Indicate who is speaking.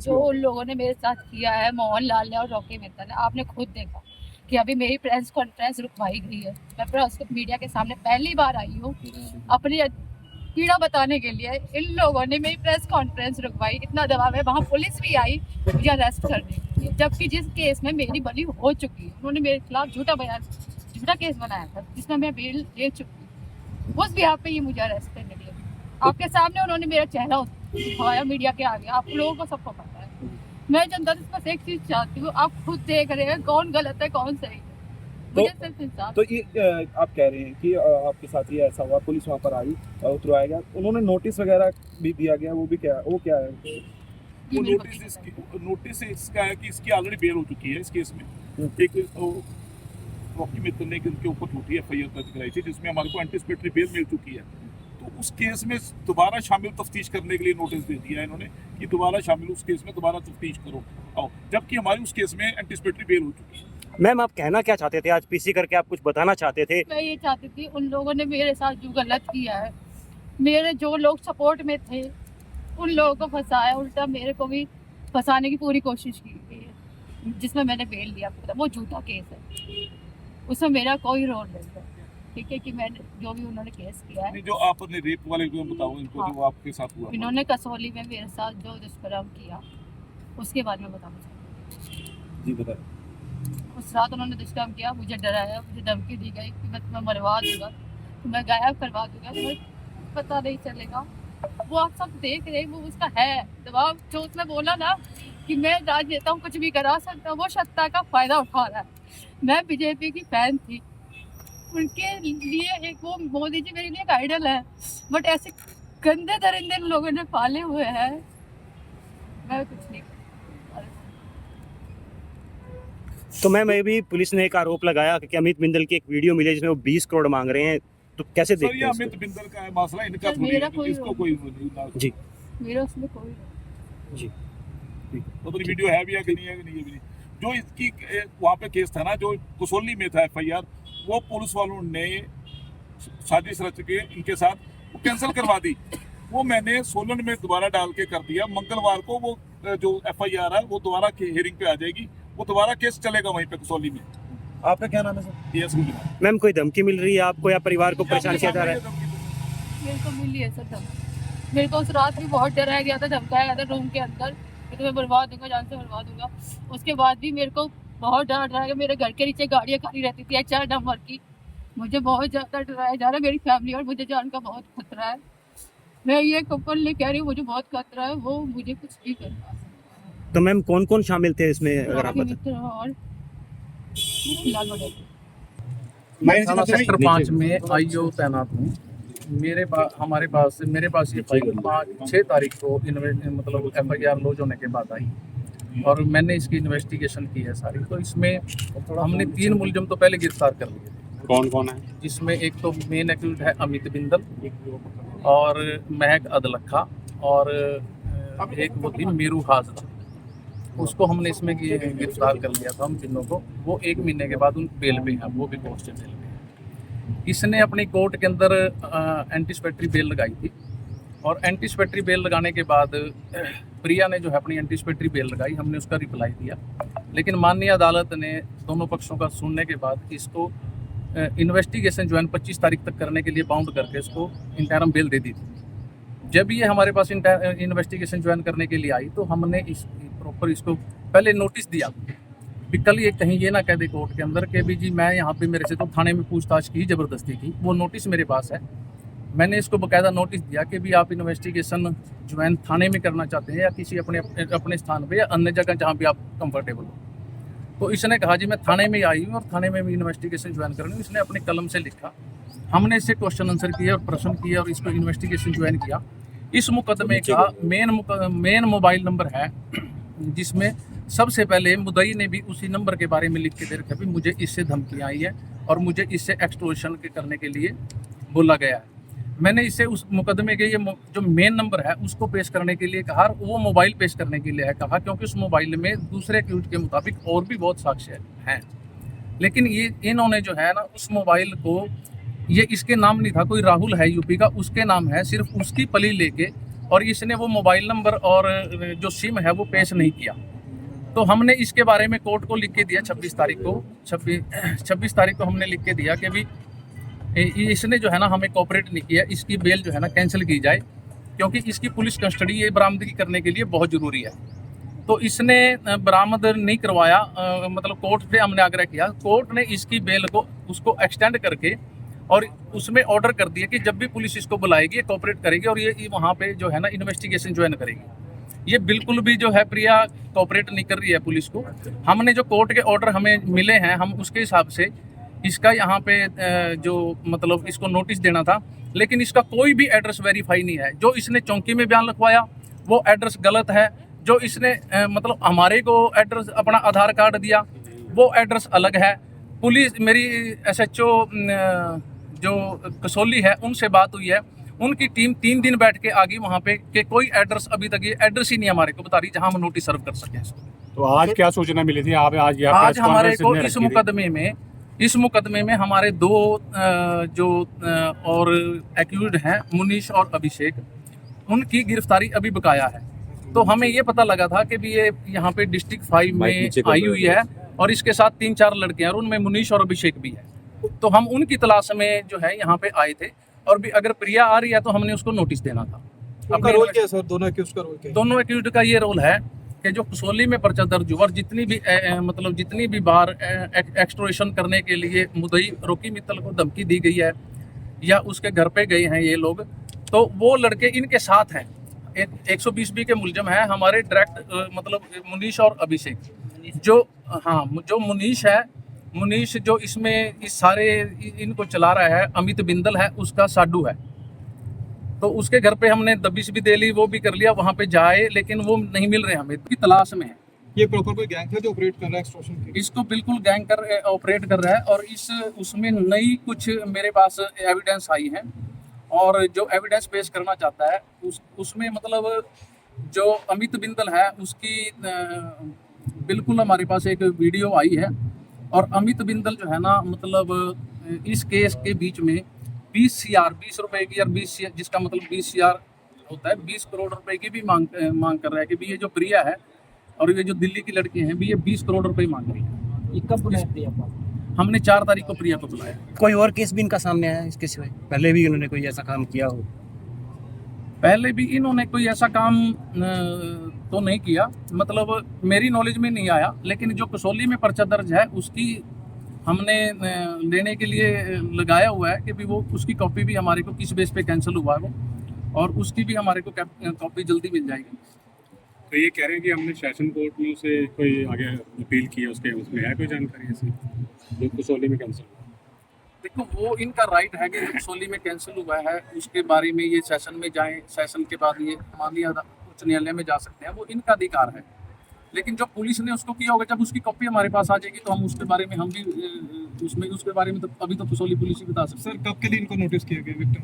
Speaker 1: जो उन लोगों ने मेरे साथ किया है, मोहनलाल ने और रॉकी मित्तल ने, आपने खुद देखा कि अभी मेरी प्रेस कॉन्फ्रेंस रुकवाई गई है। मैं प्रेस मीडिया के सामने पहली बार आई हूँ अपनी पीड़ा बताने के लिए। इन लोगों ने मेरी प्रेस कॉन्फ्रेंस रुकवाई, इतना दबाव है। वहाँ पुलिस भी आई मुझे अरेस्ट करने के लिए, जबकि जिस केस में मेरी बली हो चुकी है, उन्होंने मेरे खिलाफ झूठा केस बनाया था जिसमें मैं बेल ले चुकी हूँ। उस बिहार पे ये मुझे अरेस्ट करने के लिए आपके सामने उन्होंने मेरा चेहरा दिखाया मीडिया के आगे। आप लोगों को सबको पता है। मैं जनता से बस एक चीज चाहती हूँ, आप खुद देख रहे हैं कौन गलत है कौन सही है। मुझे सिर्फ इंसाफ।
Speaker 2: तो ये आप कह रहे हैं कि आपके साथ ये ऐसा हुआ, पुलिस वहाँ पर आई, उतरवाया गया, उन्होंने नोटिस वगैरह भी दिया गया, वो क्या है?
Speaker 3: वो नोटिस इसका है कि इसकी ऑलरेडी बेल हो चुकी है इस केस में। एक रॉकी मित्तल ने उनके ऊपर झूठी एफआईआर दर्ज कराई थी जिसमें हमारे को एंटिसिपेटरी बेल मिल चुकी है। तो उस केस में दोबारा शामिल तफ्तीश करने के लिए नोटिस दे दिया है इन्होंने कि दोबारा शामिल उस केस में दोबारा तफ्तीश करो आओ, जबकि हमारी उस केस में एंटिसिपेटरी बेल हो चुकी है।
Speaker 4: मैम आप कहना क्या चाहते थे आज पीसी करके, आप कुछ बताना चाहते थे?
Speaker 1: मैं ये चाहती थी, उन लोगों ने मेरे साथ जो गलत किया है, मेरे जो लोग सपोर्ट में थे उन लोगों को फंसाया, उल्टा मेरे को भी फंसाने की पूरी कोशिश की गई है। जिसमें मैंने बेल लिया पूरा, वो झूठा केस है, उसमें मेरा कोई रोल नहीं है। ठीक है कि मैंने जो भी उन्होंने केस किया है,
Speaker 3: जो आपने रेप वाले को बताओ इनको,
Speaker 1: हाँ,
Speaker 3: जो आपके साथ हुआ,
Speaker 1: इन्होंने कसौली में मेरे साथ जो दुष्कर्म किया उसके बारे में बताना चाहती हूँ।
Speaker 2: जी बताएं।
Speaker 1: उस रात उन्होंने दुष्कर्म किया, मुझे डराया, मुझे धमकी दी गई कि मैं तुम्हें मरवा दूंगा, तुम्हें गायब करवा दूंगा, तुम्हें पता नहीं चलेगा। वो आप सब देख रहे हैं, वो उसका है दबाव। जो उसने बोला ना कि मैं राजनेता हूँ, कुछ भी करा सकता हूँ, वो सत्ता का फायदा उठा रहा है। मैं बीजेपी की फैन थी, उनके लिए एक वो मोदी जी मेरे लिए एक आइडल है, बट ऐसे गंदे दरिंदे लोगों ने पाले हुए हैं, मैं कुछ नहीं।
Speaker 4: तो मैम अभी पुलिस ने एक आरोप लगाया कि अमित बिंदल की एक वीडियो मिली जिसमें वो 20 करोड़ मांग रहे हैं, तो कैसे
Speaker 3: सर
Speaker 4: देखते
Speaker 3: ये
Speaker 4: हैं
Speaker 3: अमित बिंदल का है मसला, इनका थोड़ी
Speaker 1: मेरा
Speaker 3: है,
Speaker 1: कोई
Speaker 3: इसको कोई नहीं।
Speaker 4: जी
Speaker 1: मेरा उसमें कोई
Speaker 4: जी
Speaker 3: तो वीडियो है भी है कि नहीं है, कि नहीं है भी नहीं। जो इसकी वहाँ पे केस था ना, जो कसौली में था एफआईआर, वो पुलिस वालों ने साजिश रच के इनके साथ वो कैंसिल करवा दी। वो मैंने सोलन में दोबारा डाल के कर दिया। मंगलवार को वो जो एफआईआर है वो दोबारा हियरिंग पे आ जाएगी, वो दोबारा केस चलेगा वहीं पे कसौली में।
Speaker 2: आपका क्या नाम है सर?
Speaker 3: यस मुझे
Speaker 4: मैम कोई धमकी मिल रही है आपको या परिवार को परेशान किया जा रहा है?
Speaker 1: मेरे को मिली है सर धमकी। मेरे को उस रात भी बहुत डराया गया था, धमकाया गया था रूम के अंदर कि तुम्हें बर्बाद दूंगा, जान से बर्बाद दूंगा। उसके बाद भी मेरे को बहुत डराया गया। मेरे घर के नीचे गाड़ियाँ खड़ी रहती थी 4 नंबर की। मुझे बहुत ज़्यादा डराया जा रहा है, मेरी फैमिली और मुझे जान का बहुत खतरा है। मैं ये कपल नहीं कह रही हूँ, मुझे बहुत खतरा है, वो मुझे कुछ नहीं कर पा सकता।
Speaker 4: तो मैम कौन कौन शामिल थे इसमें अगर आप
Speaker 1: रॉकी
Speaker 4: बता?
Speaker 1: मित्तल और लाल बड़े।
Speaker 5: मैं थाना सेक्टर 5 में आईओ तैनात हूँ। मेरे पास ये फाइल 6 तारीख को मतलब एफआईआर लॉन्च होने के बाद आई और मैंने इसकी इन्वेस्टिगेशन की है सारी। तो इसमें हमने 3 मुलजिम तो पहले गिरफ्तार कर लिए।
Speaker 4: कौन कौन है?
Speaker 5: जिसमें एक तो मेन एक्यूज है अमित बिंदल और महक अदलखा और एक वो थी मीरू हाजरा। उसको हमने इसमें गिरफ्तार कर लिया था हम तीनों को। वो 1 महीने के बाद उन बेल पे हैं, वो भी पोस्टेड जेल में है। इसने अपनी कोर्ट के अंदर एंटीसिपेटरी बेल लगाई थी और एंटीसिपेटरी बेल लगाने के बाद प्रिया ने जो है अपनी एंटीसिपेटरी बेल लगाई, हमने उसका रिप्लाई दिया। लेकिन माननीय अदालत ने दोनों पक्षों का सुनने के बाद इसको इन्वेस्टिगेशन जो है 25 तारीख तक करने के लिए बाउंड करके इसको इंटरम बेल दे दी थी। जब ये हमारे पास इन्वेस्टिगेशन ज्वाइन करने के लिए आई तो हमने प्रॉपर इसको पहले नोटिस दिया भी कल ये कहीं ये ना कह दे कोर्ट के अंदर कि भी जी मैं यहाँ पे मेरे से तो थाने में पूछताछ की ज़बरदस्ती की। वो नोटिस मेरे पास है, मैंने इसको बाकायदा नोटिस दिया कि भी आप इन्वेस्टिगेशन ज्वाइन थाने में करना चाहते हैं या किसी अपने स्थान पर या अन्य जगह जहाँ भी आप कंफर्टेबल हो। तो इसने कहा जी मैं थाने में आई हूँ और थाने में भी इन्वेस्टिगेशन ज्वाइन करनी हूँ। इसने अपने कलम से लिखा, हमने इससे क्वेश्चन आंसर किए और प्रश्न किए और इसको इन्वेस्टिगेशन ज्वाइन किया। इस मुकदमे का मेन मोबाइल नंबर है जिसमें सबसे पहले मुद्दई ने भी उसी नंबर के बारे में लिख के दे रखा भी मुझे इससे धमकी आई है और मुझे इससे एक्सटॉर्शन करने के लिए बोला गया है। मैंने इससे उस मुकदमे के ये जो मेन नंबर है उसको पेश करने के लिए कहा और वो मोबाइल पेश करने के लिए है कहा, क्योंकि उस मोबाइल में दूसरे एक्यूज के मुताबिक और भी बहुत साक्ष्य हैं। लेकिन ये इन्होंने जो है ना उस मोबाइल को, ये इसके नाम नहीं था, कोई राहुल है यूपी का, उसके नाम है, सिर्फ उसकी पली लेके और इसने वो मोबाइल नंबर और जो सिम है वो पेश नहीं किया। तो हमने इसके बारे में कोर्ट को लिख के दिया 26 तारीख को हमने लिख के दिया कि भी इसने जो है ना हमें कोऑपरेट नहीं किया, इसकी बेल जो है ना कैंसिल की जाए, क्योंकि इसकी पुलिस कस्टडी ये बरामदगी करने के लिए बहुत ज़रूरी है। तो इसने बरामद नहीं करवाया, मतलब कोर्ट पे हमने आग्रह किया, कोर्ट ने इसकी बेल को उसको एक्सटेंड करके और उसमें ऑर्डर कर दिया कि जब भी पुलिस इसको बुलाएगी ये कोऑपरेट करेगी और ये वहाँ पे जो है ना इन्वेस्टिगेशन ज्वाइन करेगी। ये बिल्कुल भी जो है प्रिया कोऑपरेट नहीं कर रही है पुलिस को। हमने जो कोर्ट के ऑर्डर हमें मिले हैं, हम उसके हिसाब से इसका यहाँ पे जो मतलब इसको नोटिस देना था, लेकिन इसका कोई भी एड्रेस वेरीफाई नहीं है। जो इसने चौकी में बयान लिखवाया वो एड्रेस गलत है। जो इसने मतलब हमारे को एड्रेस अपना आधार कार्ड दिया वो एड्रेस अलग है। पुलिस मेरी SHO जो कसौली है उनसे बात हुई है, उनकी टीम 3 दिन बैठ के आ गई वहाँ पे कि कोई एड्रेस अभी तक ये एड्रेस ही नहीं हमारे को बता रही जहाँ हम नोटिस सर्व कर सकें।
Speaker 6: तो आज क्या सूचना मिली थी? आप आज
Speaker 5: हमारे को इस मुकदमे में हमारे 2 जो और एक्यूज्ड हैं मुनीश और अभिषेक, उनकी गिरफ्तारी अभी बकाया है। तो हमें ये पता लगा था कि भी ये यहाँ पे डिस्ट्रिक्ट 5 में आई हुई है और इसके साथ 3-4 लड़के हैं और उनमें मुनीश और अभिषेक भी है। तो हम उनकी तलाश में जो है यहाँ पे आए थे और भी अगर प्रिया आ रही है तो हमने उसको नोटिस देना था।
Speaker 2: उनका रोल क्या है सर? दोनों एक्यूज का रोल क्या है?
Speaker 5: दोनों एक्यूज्ड का ये रोल है कि जो कसौली में पर्चा दर्ज हुआ और जितनी भी बार एक्सटोर्शन करने के लिए मुद्दई रॉकी मित्तल को धमकी दी गई है या उसके घर पे गए हैं ये लोग, तो वो लड़के इनके साथ हैं। 120B के मुलजम हैं हमारे डायरेक्ट मतलब मुनीश और अभिषेक। जो मुनीश जो इसमें इस सारे इनको चला रहा है, अमित बिंदल है, उसका साडू है। तो उसके घर पे हमने दबिश भी दे ली, वो भी कर लिया, वहाँ पे जाए लेकिन वो नहीं मिल रहे हमें, की तलाश में है।
Speaker 2: ये प्रॉपर कोई गैंग है जो ऑपरेट कर रहा है एक्सटॉर्शन की?
Speaker 5: इसको बिल्कुल गैंग कर ऑपरेट कर रहा है और उसमें नई कुछ मेरे पास एविडेंस आई है और जो एविडेंस पेश करना चाहता है उसमें मतलब जो अमित बिंदल है उसकी बिल्कुल हमारे पास एक वीडियो आई है और अमित बिंदल जो है ना मतलब इस केस के बीच में 20 रुपए की और 20 जिसका मतलब 20 CR होता है, 20 करोड़ रुपए की भी मांग कर रहा है कि भी ये जो प्रिया है और ये जो दिल्ली की लड़की है भी ये 20 करोड़ रुपए मांग रही है।
Speaker 7: ये कब बुलाया प्रिया को?
Speaker 5: हमने 4 तारीख को प्रिया को बुलाया।
Speaker 4: कोई और केस भी इनका सामने आया इसके सिवाय? पहले भी इन्होंने कोई ऐसा काम किया हो?
Speaker 5: पहले भी इन्होंने कोई ऐसा काम तो नहीं किया, मतलब मेरी नॉलेज में नहीं आया, लेकिन जो कसौली में पर्चा दर्ज है उसकी हमने लेने के लिए लगाया हुआ है कि भी वो उसकी कॉपी भी हमारे को किस बेस पे कैंसिल हुआ है वो, और उसकी भी हमारे को कॉपी जल्दी मिल जाएगी।
Speaker 6: तो ये कह रहे हैं कि हमने सेशन कोर्ट में उसे कोई आगे अपील की है, उसमें है कोई जानकारी ऐसी जो कसौली में कैंसिल हुआ?
Speaker 5: देखो वो इनका राइट है कि कसौली में कैंसिल हुआ है उसके बारे में ये सेशन में जाएं, सेशन के बाद ये माननीय उच्च न्यायालय में जा सकते हैं, वो इनका अधिकार है। लेकिन जो पुलिस ने उसको किया होगा, जब उसकी कॉपी हमारे पास आ जाएगी तो हम उसके बारे में हम भी उसके बारे में तो अभी तो कसौली पुलिस ही बता सकते हैं।
Speaker 2: सर कब के लिए इनको नोटिस किया गया विक्टिम?